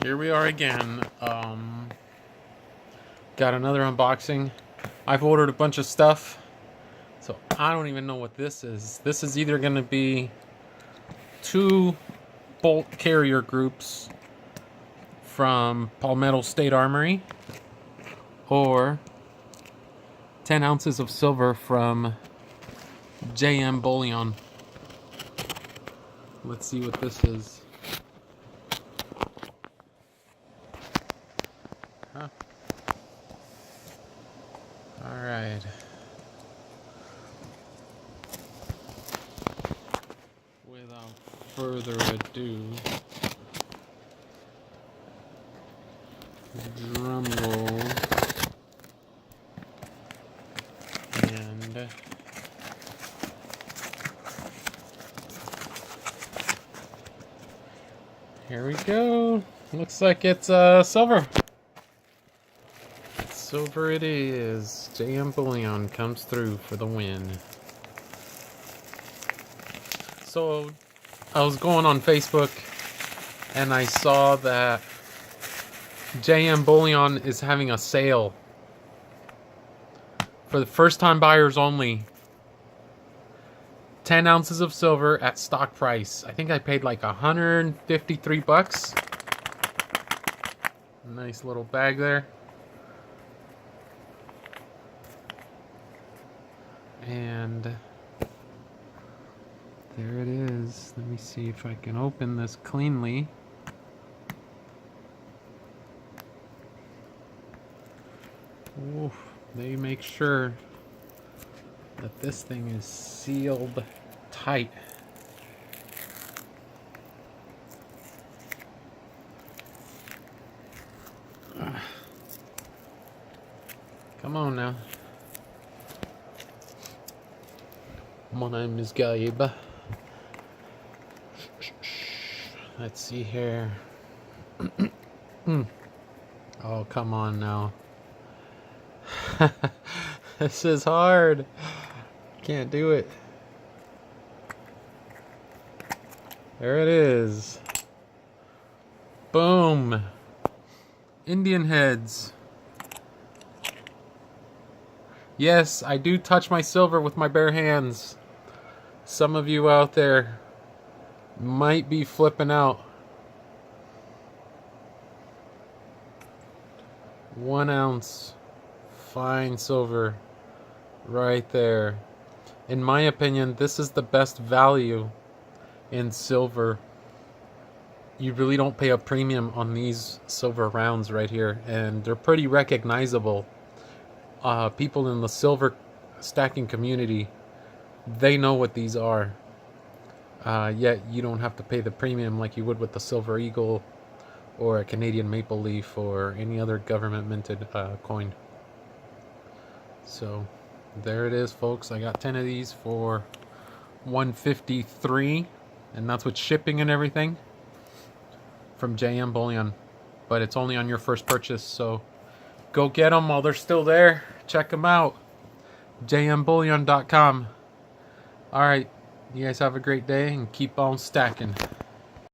Here we are again. Got another unboxing. I've ordered a bunch of stuff, so I don't even know what this is. This is either going to be 2 bolt carrier groups from Palmetto State Armory, or 10 ounces of silver from bullion. Let's see what this is. Huh. All right. Without further ado, drum roll, and here we go. Looks like it's silver. Silver it is. Bullion comes through for the win. So I was going on Facebook and I saw that Bullion is having a sale for the first time buyers only. 10 ounces of silver at stock price. I think I paid like $153. Nice little bag there. And there it is. Let me see if I can open this cleanly. Oof, they make sure that this thing is sealed tight. Come on now. My name is Gabe. Let's see here. Oh, come on now. This is hard. Can't do it. There it is. Boom. Indian heads. Yes, I do touch my silver with my bare hands. Some of you out there might be flipping out. 1 ounce fine silver right there. In my opinion, this is the best value in silver. You really don't pay a premium on these silver rounds right here, and they're pretty recognizable. People in the silver stacking community, they know what these are. Yet you don't have to pay the premium like you would with the Silver Eagle or a Canadian Maple Leaf or any other government minted coin. So there it is, folks. I got 10 of these for $153, and that's with shipping and everything from Bullion. But it's only on your first purchase, so go get them while they're still there. Check them out. jmbullion.com. Alright, you guys have a great day and keep on stacking.